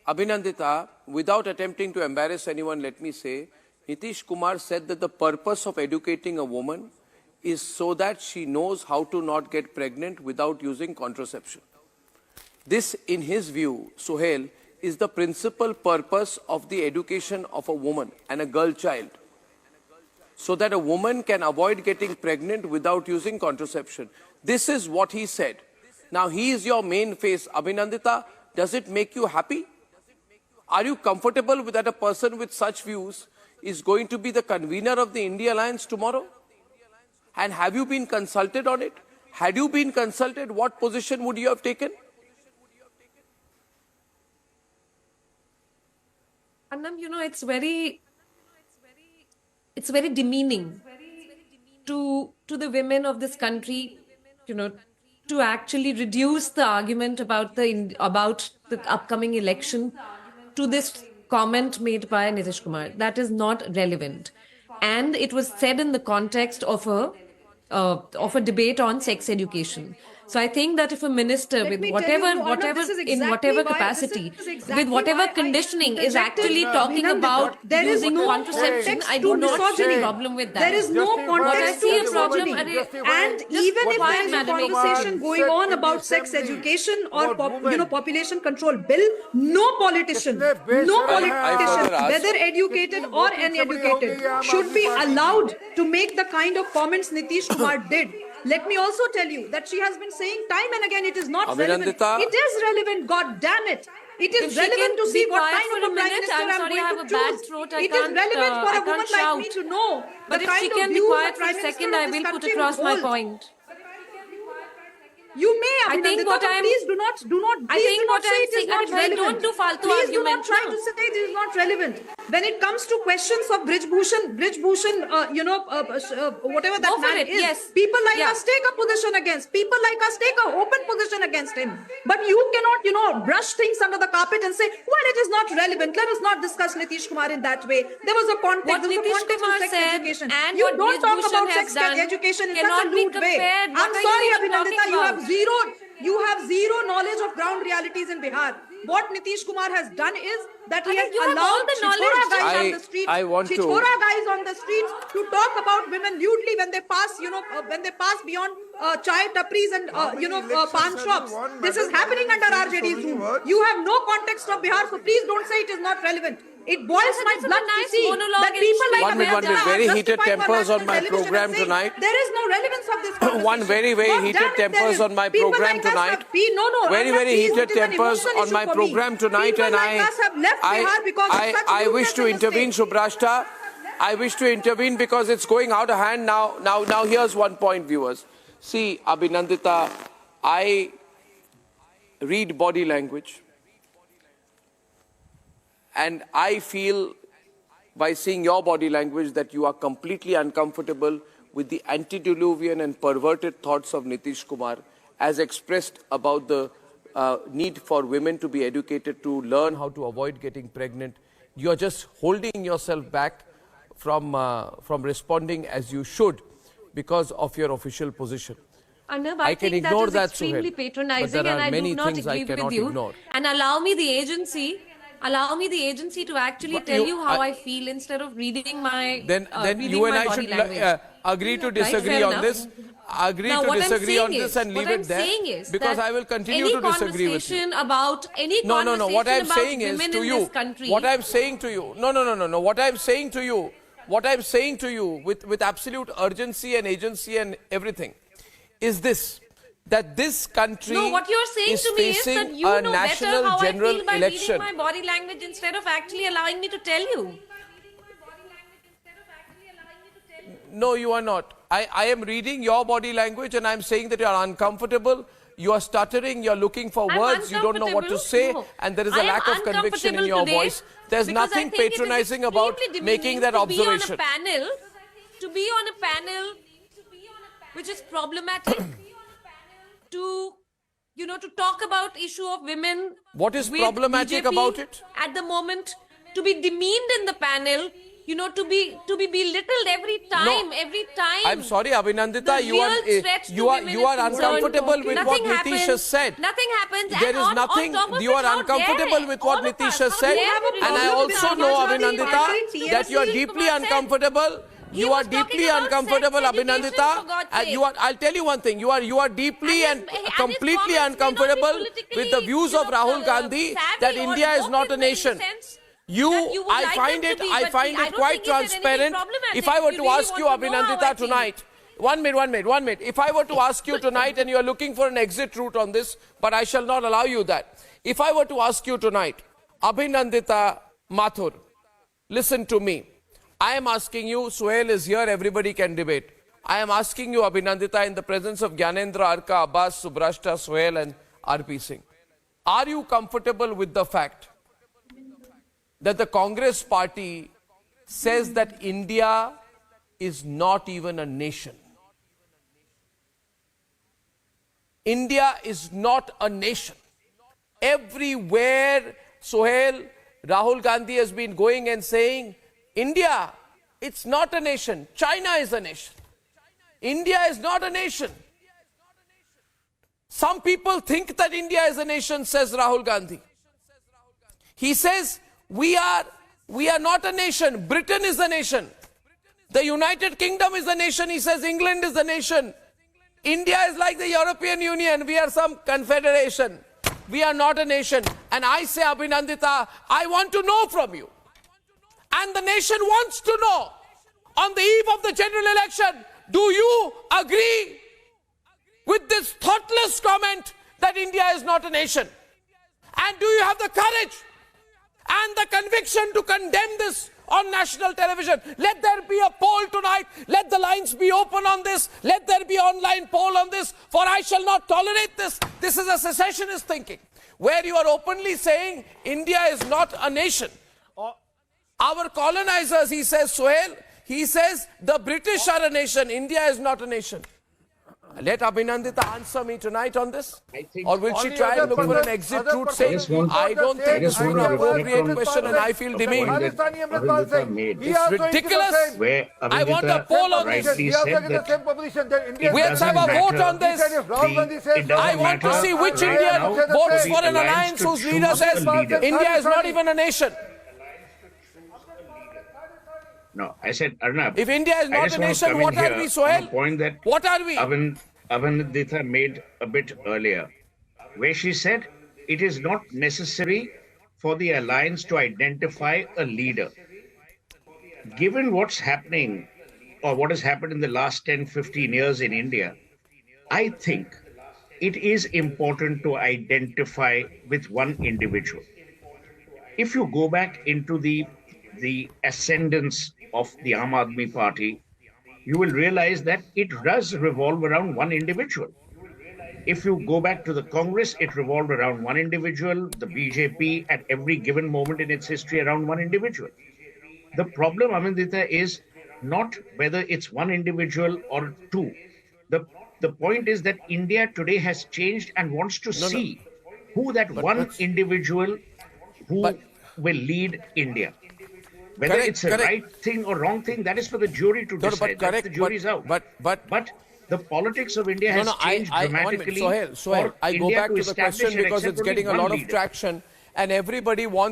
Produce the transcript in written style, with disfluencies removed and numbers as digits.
Abhinandita, without attempting to embarrass anyone, let me say, Nitish Kumar said that the purpose of educating a woman is so that she knows how to not get pregnant without using contraception. This, in his view, Suhail, is the principal purpose of the education of a woman and a girl child, so that a woman can avoid getting pregnant without using contraception. This is what he said. Now, he is your main face. Abhinandita, does it make you happy? Are you comfortable with that a person with such views is going to be the convener of the INDI Alliance tomorrow? And have you been consulted on it? Had you been consulted, what position would you have taken? Arnab, it's very demeaning to the women of this country, to actually reduce the argument about the upcoming election to this comment made by Nitish Kumar. That is not relevant, and it was said in the context of a debate on sex education. So I think that if a minister with whatever capacity, with whatever conditioning is actually talking about using contraception, I do not see a problem with that. There is no context to misogyny. And even if there is a conversation going on about sex education or population control bill, no politician, whether educated or uneducated, should be allowed to make the kind of comments Nitish Kumar did. Let me also tell you that she has been saying time and again it is not relevant. It is relevant, God damn it. It is relevant to see what kind of a prime minister I'm going to choose. It is relevant for a woman like me to know the kind of views the prime minister of this country will hold. Point. You may, Abhinandita, please do not say it is not relevant. Don't do faltu please do not try to say it is not relevant. When it comes to questions of Brij Bhushan, whatever that man is, yes. People like us take a position against. People like us take a open position against him. But you cannot, brush things under the carpet and say, well, it is not relevant. Let us not discuss Nitish Kumar in that way. There was a context. There was a context of sex education. You don't talk about sex education in such a lewd way. I'm sorry, Abhinandita, you have zero knowledge of ground realities in Bihar. What Nitish Kumar has done is that he has allowed Chithora guys on the streets to talk about women lewdly when they pass, when they pass beyond chai tapris and pan shops. This is happening under RJD's rule. You have no context of Bihar, so please don't say it is not relevant. It boils my blood to see that people like Abhinandita very heated tempers on my program tonight. There is no relevance of this conversation. One very heated tempers on my program tonight. Very heated tempers on my program tonight, and I wish to intervene, Subhrashta. I wish to intervene because it's going out of hand now. Now here's one point, viewers. See, Abhinandita, I read body language. And I feel, by seeing your body language, that you are completely uncomfortable with the antediluvian and perverted thoughts of Nitish Kumar as expressed about the need for women to be educated to learn how to avoid getting pregnant. You are just holding yourself back from responding as you should because of your official position. Arnab, I can ignore that is extremely patronizing, and I do not agree with you. Ignore. And allow me the agency to actually tell you how I feel instead of reading my then you and I should agree to disagree on this. Agree to disagree on this and leave it there, because I will continue to disagree with you. About any no. What I'm saying is to you. What I'm saying to you. No. What I'm saying to you. What I'm saying to you with absolute urgency and agency and everything is this. That this country what you're saying is to me is that you a know national better how general I feel by election. reading my body language instead of actually allowing me to tell you. No, you are not. I am reading your body language and I'm saying that you are uncomfortable, you are stuttering, you are looking for words, you don't know what to say, and there is a lack of conviction in your voice. There's nothing patronizing about making that observation. To be on a panel which is problematic. To talk about issue of women. What is problematic BJP about it? At the moment, to be demeaned in the panel, to be belittled every time, every time. I'm sorry, Abhinandita, The you are real threat to you are women you are is concerned. uncomfortable with what Nothing Nitish happens. has said. Nothing happens. There And is on nothing. top of You it, are how uncomfortable dare with what all of Nitish us, has how said, dare have a and I problem with also Samajwadi know, Party Abhinandita, that you are TMC, deeply Kumar said. uncomfortable. He You are was talking deeply about uncomfortable, sex education, Abhinandita. for God's And sake. you are. I'll tell you one thing. You are deeply And and his- and his completely comments may not be uncomfortable politically, with the views of Rahul Gandhi savvy that or India is woke not a in the nation. sense You, that you would I like find them it. to be, I but find I it don't quite think is anything transparent. problematic. If I were You to really ask you, want to know how I Abhinandita, feel. tonight. 1 minute. If I were to ask you tonight, and you are looking for an exit route on this, but I shall not allow you that. If I were to ask you tonight, Abhinandita Mathur, listen to me. I am asking you, Suhail is here, everybody can debate. I am asking you, Abhinandita, in the presence of Gyanendra, Arka, Abbas, Subrashta, Suhail and RP Singh. Are you comfortable with the fact that the Congress party says that India is not even a nation? India is not a nation. Everywhere, Suhail, Rahul Gandhi has been going and saying, India, it's not a nation. China is a nation. India is not a nation. Some people think that India is a nation, says Rahul Gandhi. He says, we are not a nation. Britain is a nation. The United Kingdom is a nation. He says England is a nation. India is like the European Union. We are some confederation. We are not a nation. And I say, Abhinandita, I want to know from you. And the nation wants to know, on the eve of the general election, do you agree with this thoughtless comment that India is not a nation? And do you have the courage and the conviction to condemn this on national television? Let there be a poll tonight. Let the lines be open on this. Let there be online poll on this, for I shall not tolerate this. This is a secessionist thinking, where you are openly saying India is not a nation. Our colonizers, he says, Suhail, he says the British are a nation. India is not a nation. Let Abhinandita answer me tonight on this. Or will she try and look for an exit route saying, I don't think this is an appropriate question and I feel demeaned. It's ridiculous. I want a poll on this. Let's have a vote on this. I want to see which Indian votes for an alliance whose leader says India is not even a nation. No, I said, Arnab. If India is not a nation, what are we, Suhail? Point that what are we? Abhinandita made a bit earlier, where she said it is not necessary for the alliance to identify a leader. Given what's happening, or what has happened in the last 10, 15 years in India, I think it is important to identify with one individual. If you go back into the ascendance of the Aam Aadmi Party, you will realize that it does revolve around one individual. If you go back to the Congress, it revolved around one individual, the BJP at every given moment in its history around one individual. The problem, Abhinandita, is not whether it's one individual or two. The point is that India today has changed and wants to see who that one individual who will lead India. Whether it's a right thing or wrong thing, that is for the jury to decide. The jury's out. But the politics of India has changed dramatically. Suhail, I go back to the question because it's getting a lot of traction and everybody wants